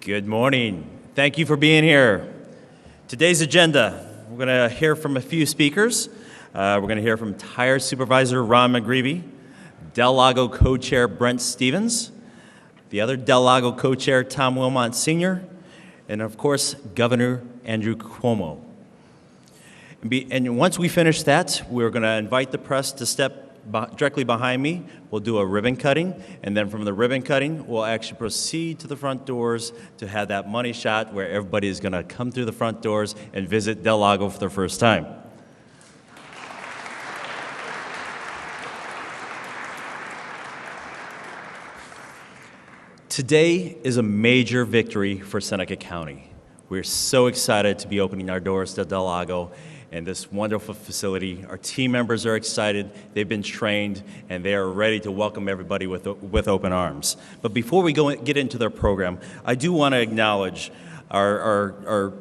Good morning. Thank you for being here. Today's agenda, we're going to hear from a few speakers. We're going to hear from Tire Supervisor Ron McGreevy, Del Lago Co-Chair Brent Stevens, the other Del Lago Co-Chair Tom Wilmot Sr., and of course, Governor Andrew Cuomo. And once we finish that, we're going to invite the press to step directly behind me. We'll do a ribbon cutting, and then from the ribbon cutting, we'll actually proceed to the front doors to have that money shot where everybody is going to come through the front doors and visit Del Lago for the first time. Today is a major victory for Seneca County. We're so excited to be opening our doors to Del Lago and this wonderful facility. Our team members are excited, they've been trained, and they are ready to welcome everybody with open arms. But before we get into their program, I do want to acknowledge our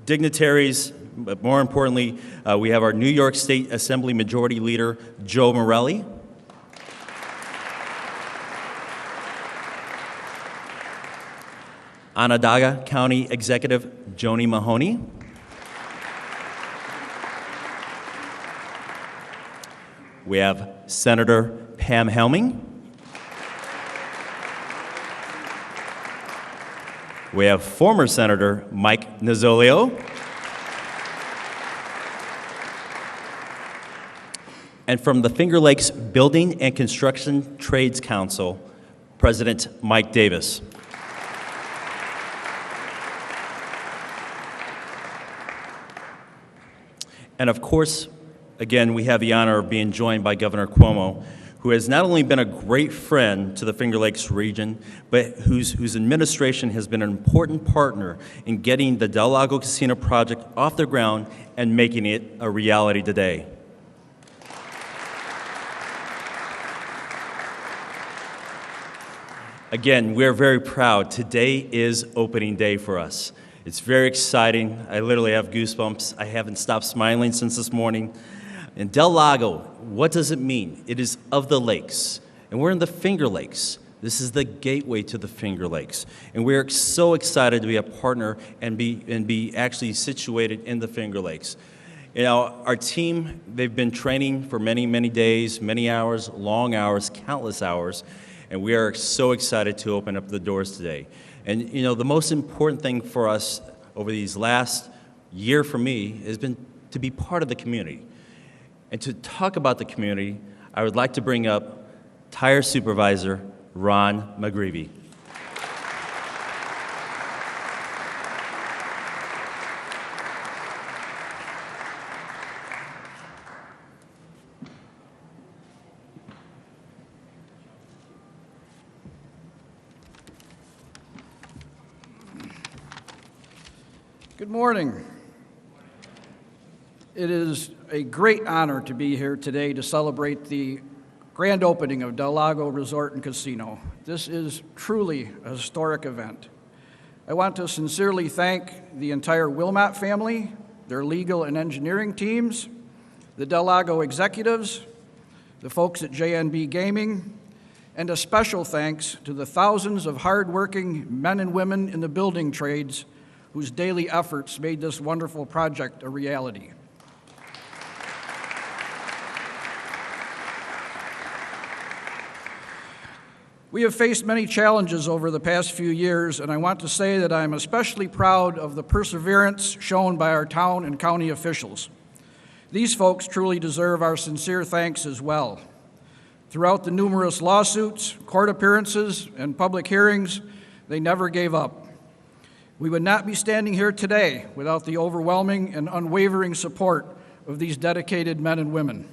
dignitaries, but more importantly, we have our New York State Assembly Majority Leader, Joe Morelli. Onondaga County Executive Joni Mahoney. We have Senator Pam Helming. We have former Senator Mike Nozzolio. And from the Finger Lakes Building and Construction Trades Council, President Mike Davis. And of course, again, we have the honor of being joined by Governor Cuomo, who has not only been a great friend to the Finger Lakes region, but whose administration has been an important partner in getting the Del Lago Casino project off the ground and making it a reality today. Again, we're very proud. Today is opening day for us. It's very exciting. I literally have goosebumps. I haven't stopped smiling since this morning. And Del Lago, what does it mean? It is of the lakes, and we're in the Finger Lakes. This is the gateway to the Finger Lakes, and we're so excited to be a partner and be actually situated in the Finger Lakes. You know, our team, they've been training for many, many days, many hours, long hours, countless hours, and we are so excited to open up the doors today. And you know, the most important thing for us over these last year for me has been to be part of the community. And to talk about the community, I would like to bring up Tire Supervisor Ron McGreevy. Good morning. It is a great honor to be here today to celebrate the grand opening of Del Lago Resort and Casino. This is truly a historic event. I want to sincerely thank the entire Wilmot family, their legal and engineering teams, the Del Lago executives, the folks at JNB Gaming, and a special thanks to the thousands of hardworking men and women in the building trades whose daily efforts made this wonderful project a reality. We have faced many challenges over the past few years, and I want to say that I am especially proud of the perseverance shown by our town and county officials. These folks truly deserve our sincere thanks as well. Throughout the numerous lawsuits, court appearances, and public hearings, they never gave up. We would not be standing here today without the overwhelming and unwavering support of these dedicated men and women.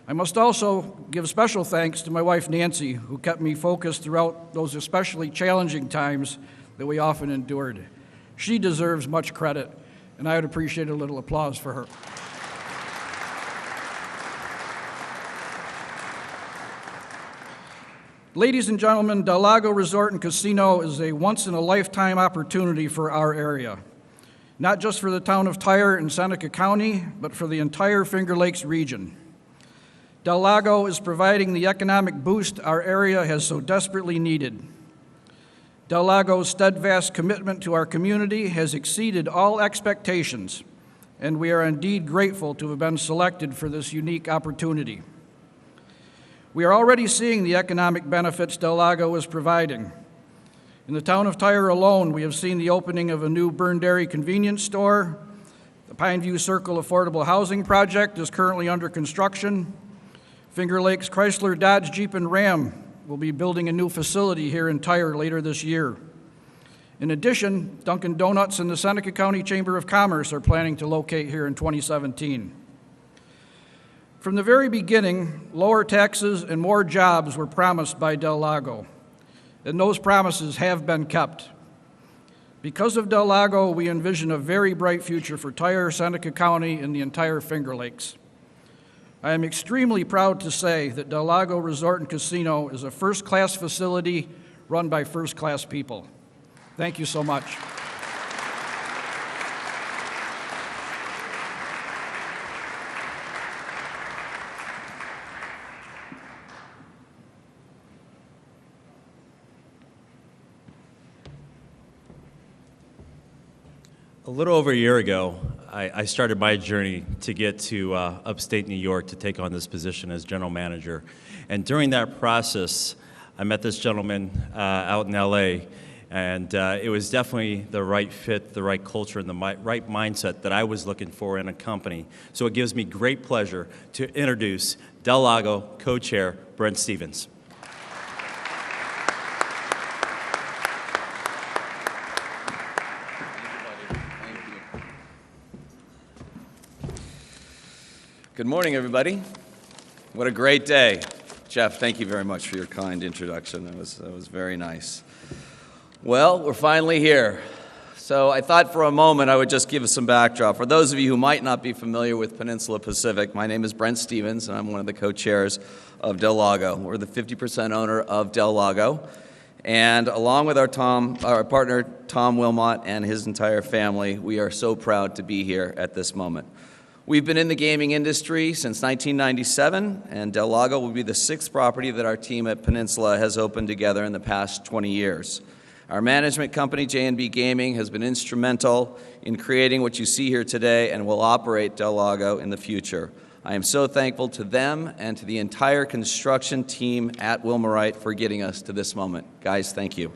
I must also give special thanks to my wife, Nancy, who kept me focused throughout those especially challenging times that we often endured. She deserves much credit, and I would appreciate a little applause for her. Ladies and gentlemen, Del Lago Resort and Casino is a once-in-a-lifetime opportunity for our area, not just for the town of Tire and Seneca County, but for the entire Finger Lakes region. Del Lago is providing the economic boost our area has so desperately needed. Del Lago's steadfast commitment to our community has exceeded all expectations, and we are indeed grateful to have been selected for this unique opportunity. We are already seeing the economic benefits Del Lago is providing. In the town of Tyre alone, we have seen the opening of a new Burn Dairy convenience store. The Pineview Circle Affordable Housing Project is currently under construction. Finger Lakes Chrysler, Dodge, Jeep, and Ram will be building a new facility here in Tyre later this year. In addition, Dunkin' Donuts and the Seneca County Chamber of Commerce are planning to locate here in 2017. From the very beginning, lower taxes and more jobs were promised by Del Lago, and those promises have been kept. Because of Del Lago, we envision a very bright future for Tyre, Seneca County, and the entire Finger Lakes. I am extremely proud to say that Del Lago Resort and Casino is a first-class facility run by first-class people. Thank you so much. A little over a year ago, I started my journey to get to upstate New York to take on this position as general manager. And during that process, I met this gentleman out in LA, and it was definitely the right fit, the right culture, and the right mindset that I was looking for in a company. So it gives me great pleasure to introduce Del Lago co-chair Brent Stevens. Good morning, everybody. What a great day. Jeff, thank you very much for your kind introduction. That was very nice. Well, we're finally here. So I thought for a moment I would just give us some backdrop. For those of you who might not be familiar with Peninsula Pacific, my name is Brent Stevens, and I'm one of the co-chairs of Del Lago. We're the 50% owner of Del Lago. And along with our partner, Tom Wilmot, and his entire family, we are so proud to be here at this moment. We've been in the gaming industry since 1997, and Del Lago will be the sixth property that our team at Peninsula has opened together in the past 20 years. Our management company, J&B Gaming, has been instrumental in creating what you see here today and will operate Del Lago in the future. I am so thankful to them and to the entire construction team at Wilmorite for getting us to this moment. Guys, thank you.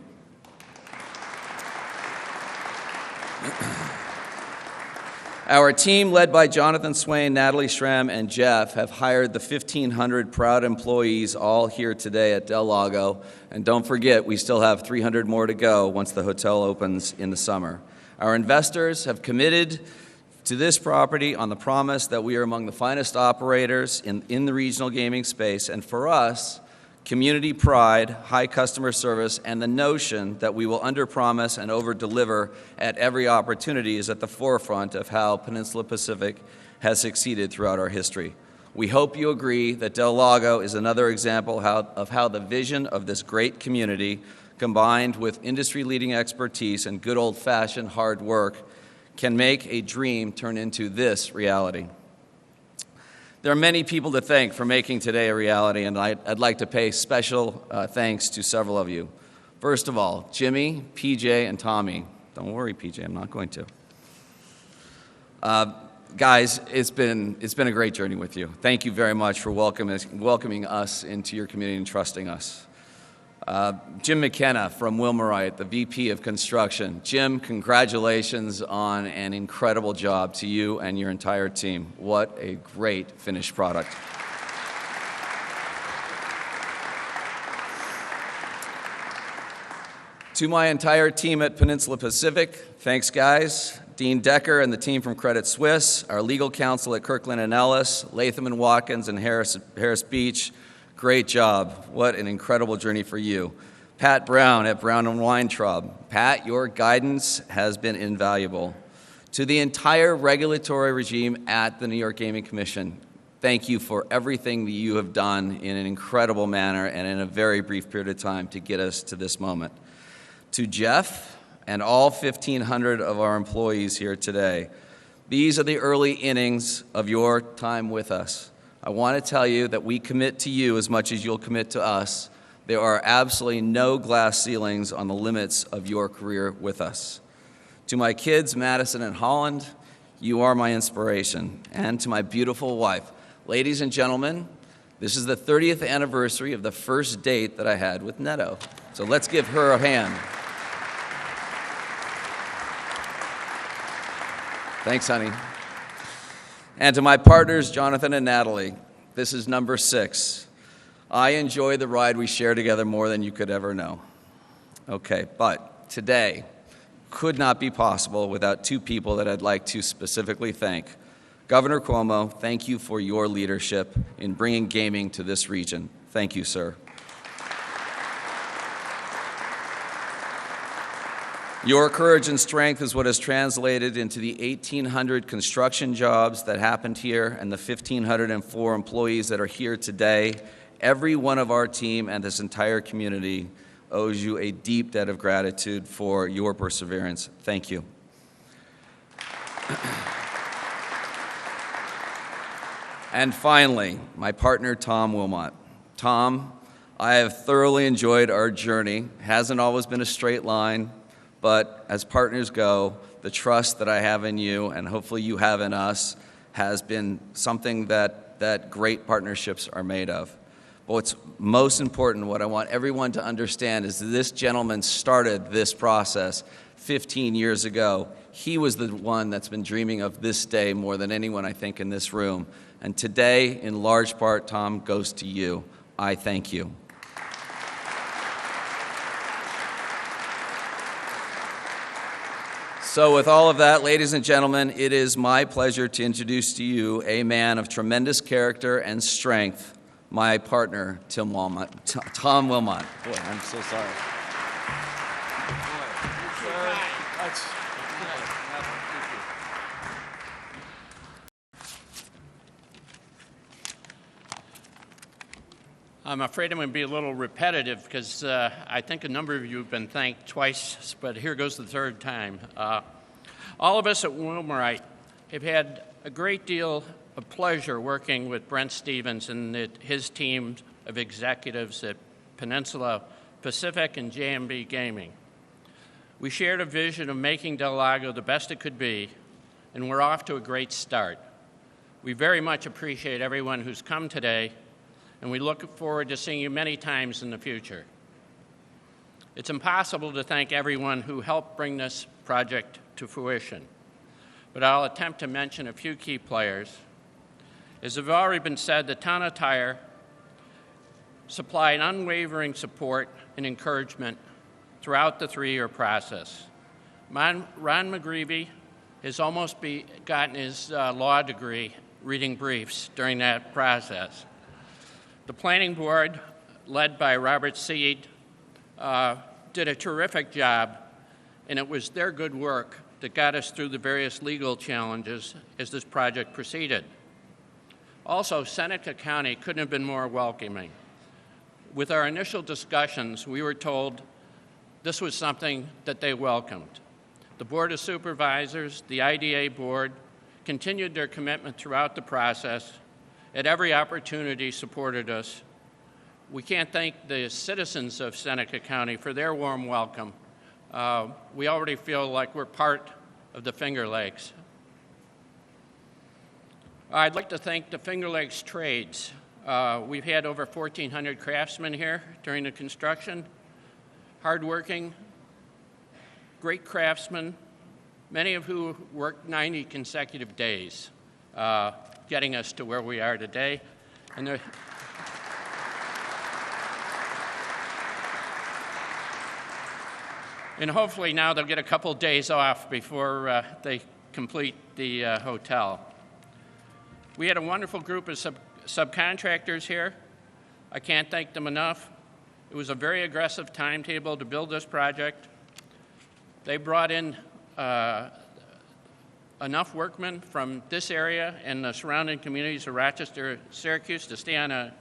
Our team, led by Jonathan Swain, Natalie Schramm, and Jeff, have hired the 1,500 proud employees all here today at Del Lago. And don't forget, we still have 300 more to go once the hotel opens in the summer. Our investors have committed to this property on the promise that we are among the finest operators in the regional gaming space. And for us, community pride, high customer service, and the notion that we will underpromise and overdeliver at every opportunity is at the forefront of how Peninsula Pacific has succeeded throughout our history. We hope you agree that Del Lago is another example of how the vision of this great community, combined with industry-leading expertise and good old-fashioned hard work, can make a dream turn into this reality. There are many people to thank for making today a reality, and I'd like to pay special thanks to several of you. First of all, Jimmy, PJ, and Tommy. Don't worry, PJ, I'm not going to. Guys, it's been a great journey with you. Thank you very much for welcoming us into your community and trusting us. Jim McKenna from Wilmorite, the VP of Construction. Jim, congratulations on an incredible job to you and your entire team. What a great finished product. To my entire team at Peninsula Pacific, thanks guys. Dean Decker and the team from Credit Suisse, our legal counsel at Kirkland & Ellis, Latham & Watkins, and Harris Beach. Great job. What an incredible journey for you. Pat Brown at Brown & Weintraub. Pat, your guidance has been invaluable. To the entire regulatory regime at the New York Gaming Commission, thank you for everything that you have done in an incredible manner and in a very brief period of time to get us to this moment. To Jeff and all 1,500 of our employees here today, these are the early innings of your time with us. I want to tell you that we commit to you as much as you'll commit to us, There are absolutely no glass ceilings on the limits of your career with us. To my kids, Madison and Holland, you are my inspiration. And to my beautiful wife, ladies and gentlemen, this is the 30th anniversary of the first date that I had with Neto. So let's give her a hand. Thanks, honey. And to my partners, Jonathan and Natalie, this is number 6. I enjoy the ride we share together more than you could ever know. Okay, but today could not be possible without 2 people that I'd like to specifically thank. Governor Cuomo, thank you for your leadership in bringing gaming to this region. Thank you, sir. Your courage and strength is what has translated into the 1,800 construction jobs that happened here and the 1,504 employees that are here today. Every one of our team and this entire community owes you a deep debt of gratitude for your perseverance. Thank you. And finally, my partner, Tom Wilmot. Tom, I have thoroughly enjoyed our journey. Hasn't always been a straight line, but as partners go, the trust that I have in you and hopefully you have in us has been something that great partnerships are made of. But what's most important, what I want everyone to understand is that this gentleman started this process 15 years ago. He was the one that's been dreaming of this day more than anyone, I think, in this room. And today, in large part, Tom, goes to you. I thank you. So with all of that, ladies and gentlemen, it is my pleasure to introduce to you a man of tremendous character and strength, my partner, Tom Wilmot. Boy, I'm so sorry. I'm afraid I'm going to be a little repetitive because I think a number of you have been thanked twice, but here goes the third time. All of us at Wilmorite have had a great deal of pleasure working with Brent Stevens and his team of executives at Peninsula Pacific and JMB Gaming. We shared a vision of making Del Lago the best it could be, and we're off to a great start. We very much appreciate everyone who's come today, and we look forward to seeing you many times in the future. It's impossible to thank everyone who helped bring this project to fruition, but I'll attempt to mention a few key players. As have already been said, the town of Tyre supplied unwavering support and encouragement throughout the 3-year process. Ron McGreevy has almost gotten his law degree reading briefs during that process. The planning board, led by Robert Seed, did a terrific job, and it was their good work that got us through the various legal challenges as this project proceeded. Also, Seneca County couldn't have been more welcoming. With our initial discussions, we were told this was something that they welcomed. The Board of Supervisors, the IDA Board, continued their commitment throughout the process. At every opportunity, supported us. We can't thank the citizens of Seneca County for their warm welcome. We already feel like we're part of the Finger Lakes. I'd like to thank the Finger Lakes trades. We've had over 1,400 craftsmen here during the construction. Hardworking, great craftsmen, many of who worked 90 consecutive days, getting us to where we are today. And hopefully now they'll get a couple days off before they complete the hotel. We had a wonderful group of subcontractors here. I can't thank them enough. It was a very aggressive timetable to build this project. They brought in enough workmen from this area and the surrounding communities of Rochester, Syracuse to stay on a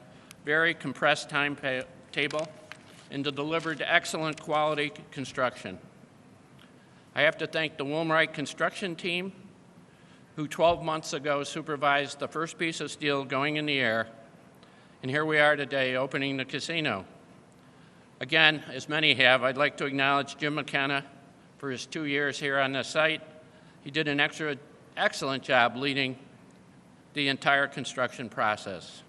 very compressed timetable and to deliver excellent quality construction. I have to thank the Wilmorite construction team, who 12 months ago supervised the first piece of steel going in the air, and here we are today opening the casino. Again, as many have, I'd like to acknowledge Jim McKenna for his 2 years here on the site. He did an excellent job leading the entire construction process.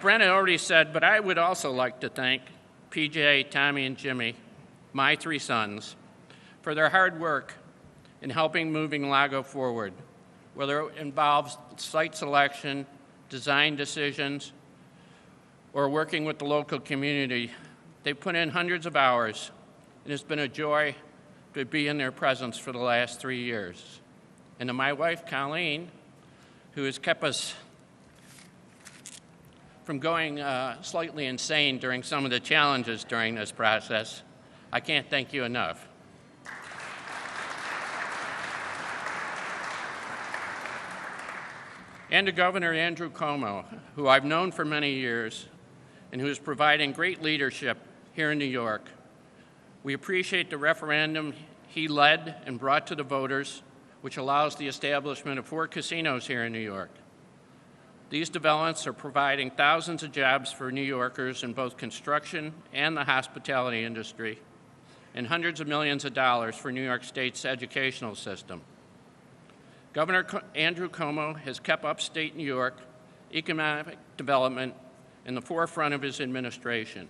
Brent had already said, but I would also like to thank PJ, Tommy, and Jimmy, my 3 sons, for their hard work in helping moving Lago forward, whether it involves site selection, design decisions, or working with the local community. They've put in hundreds of hours, and it's been a joy to be in their presence for the last 3 years. And to my wife, Colleen, who has kept us from going slightly insane during some of the challenges during this process, I can't thank you enough. And to Governor Andrew Cuomo, who I've known for many years and who is providing great leadership here in New York. We appreciate the referendum he led and brought to the voters, which allows the establishment of 4 casinos here in New York. These developments are providing thousands of jobs for New Yorkers in both construction and the hospitality industry, and hundreds of millions of dollars for New York State's educational system. Governor Andrew Cuomo has kept upstate New York economic development in the forefront of his administration.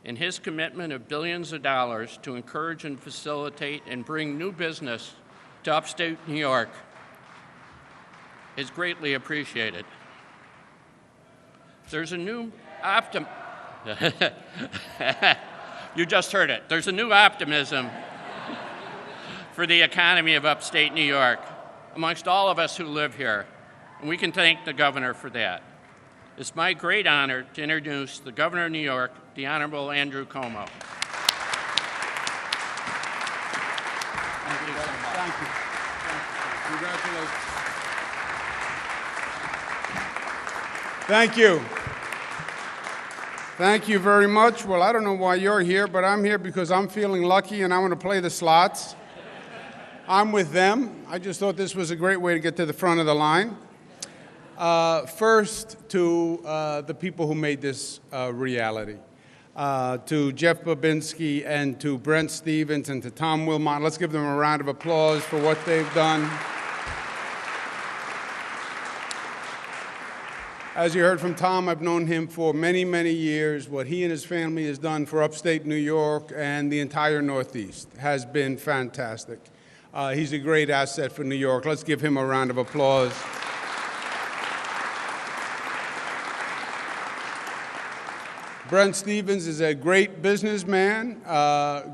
And his commitment of billions of dollars to encourage and facilitate and bring new business to upstate New York is greatly appreciated. There's a new You just heard it. There's a new optimism for the economy of upstate New York amongst all of us who live here, and we can thank the governor for that. It's my great honor to introduce the Governor of New York, the Honorable Andrew Cuomo. Thank you so much. Thank you. Congratulations. Thank you. Thank you very much. Well, I don't know why you're here, but I'm here because I'm feeling lucky and I want to play the slots. I'm with them. I just thought this was a great way to get to the front of the line. First, to the people who made this reality. To Jeff Babinski and to Brent Stevens and to Tom Wilmot. Let's give them a round of applause for what they've done. As you heard from Tom, I've known him for many, many years. What he and his family has done for upstate New York and the entire Northeast has been fantastic. He's a great asset for New York. Let's give him a round of applause. Brent Stevens is a great businessman,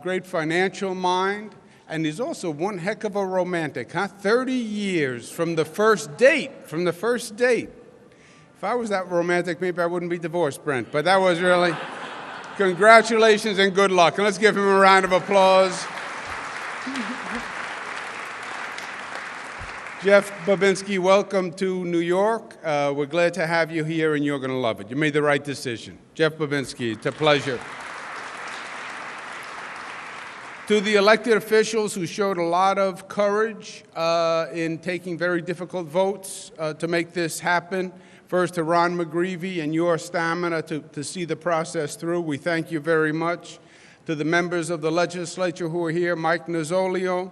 great financial mind, and he's also one heck of a romantic, huh? 30 years from the first date, If I was that romantic, maybe I wouldn't be divorced, Brent, but that was really, congratulations and good luck. And let's give him a round of applause. Jeff Babinski, welcome to New York. We're glad to have you here, and you're going to love it. You made the right decision. Jeff Babinski, it's a pleasure. To the elected officials who showed a lot of courage in taking very difficult votes to make this happen, first to Ron McGreevy and your stamina to see the process through, we thank you very much. To the members of the legislature who are here, Mike Nozzolio,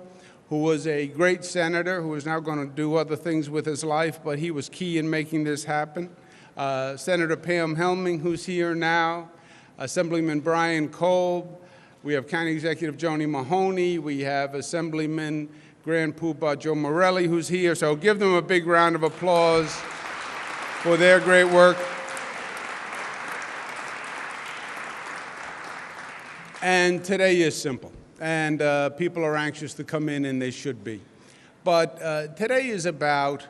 who was a great senator who is now going to do other things with his life, but he was key in making this happen. Senator Pam Helming, who's here now. Assemblyman Brian Kolb. We have County Executive Joni Mahoney. We have Assemblyman Grand Poobah Joe Morelli, who's here. So give them a big round of applause for their great work. And today is simple. And people are anxious to come in, and they should be. But today is about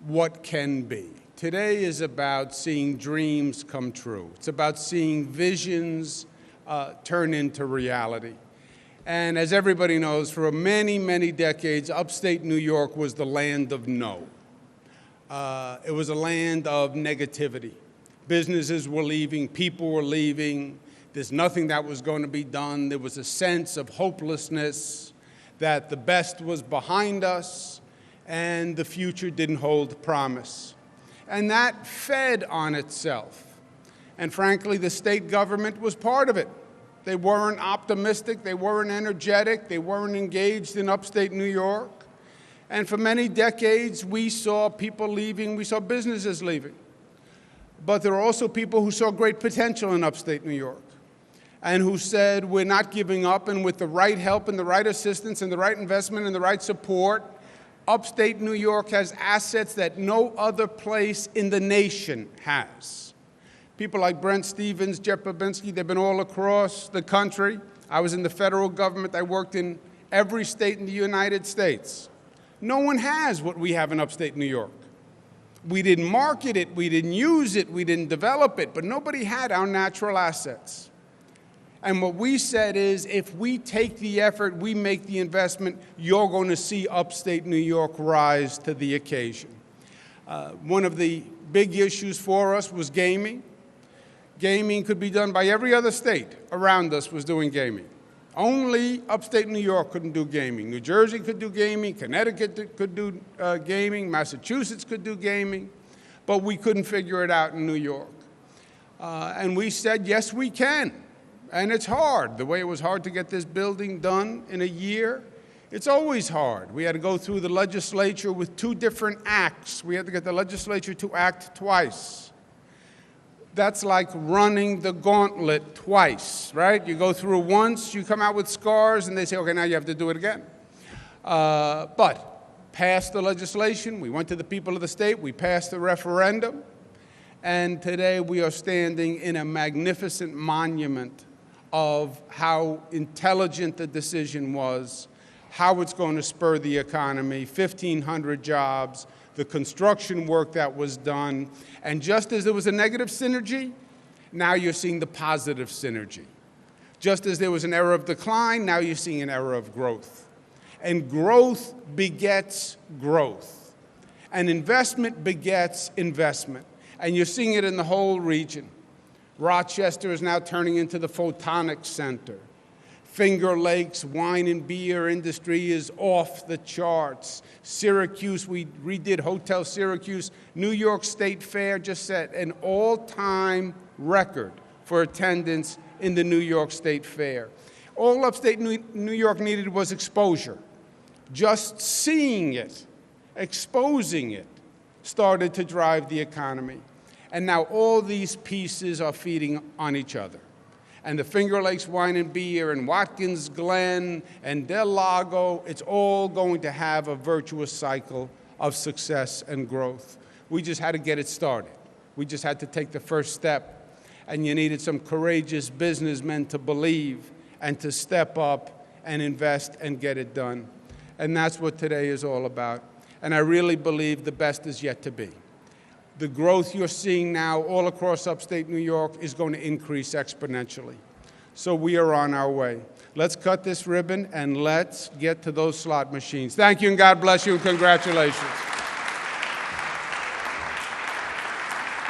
what can be. Today is about seeing dreams come true. It's about seeing visions turn into reality. And as everybody knows, for many, many decades, upstate New York was the land of no. It was a land of negativity. Businesses were leaving, people were leaving. There's nothing that was going to be done. There was a sense of hopelessness, that the best was behind us, and the future didn't hold promise. And that fed on itself. And frankly, the state government was part of it. They weren't optimistic, they weren't energetic, they weren't engaged in upstate New York. And for many decades, we saw people leaving, we saw businesses leaving. But there are also people who saw great potential in upstate New York and who said, we're not giving up, and with the right help and the right assistance and the right investment and the right support, upstate New York has assets that no other place in the nation has. People like Brent Stevens, Jeff Babinski, they've been all across the country. I was in the federal government. I worked in every state in the United States. No one has what we have in upstate New York. We didn't market it, we didn't use it, we didn't develop it, but nobody had our natural assets. And what we said is, if we take the effort, we make the investment, you're going to see upstate New York rise to the occasion. One of the big issues for us was gaming. Gaming could be done by every other state around us was doing gaming. Only upstate New York couldn't do gaming. New Jersey could do gaming, Connecticut could do gaming, Massachusetts could do gaming, but we couldn't figure it out in New York. And we said, yes, we can. And it's hard. The way it was hard to get this building done in a year, it's always hard. We had to go through the legislature with 2 different acts. We had to get the legislature to act twice. That's like running the gauntlet twice, right? You go through once, you come out with scars, and they say, okay, now you have to do it again. But passed the legislation, we went to the people of the state, we passed the referendum, and today we are standing in a magnificent monument of how intelligent the decision was, how it's going to spur the economy, 1,500 jobs, the construction work that was done. And just as there was a negative synergy, now you're seeing the positive synergy. Just as there was an era of decline, now you're seeing an era of growth. And growth begets growth. And investment begets investment. And you're seeing it in the whole region. Rochester is now turning into the photonic center. Finger Lakes wine and beer industry is off the charts. Syracuse, we redid Hotel Syracuse. New York State Fair just set an all-time record for attendance in the New York State Fair. All upstate New York needed was exposure. Just seeing it, exposing it, started to drive the economy. And now all these pieces are feeding on each other. And the Finger Lakes Wine and Beer and Watkins Glen and Del Lago, it's all going to have a virtuous cycle of success and growth. We just had to get it started. We just had to take the first step. And you needed some courageous businessmen to believe and to step up and invest and get it done. And that's what today is all about. And I really believe the best is yet to be. The growth you're seeing now all across upstate New York is going to increase exponentially. So we are on our way. Let's cut this ribbon and let's get to those slot machines. Thank you and God bless you and congratulations.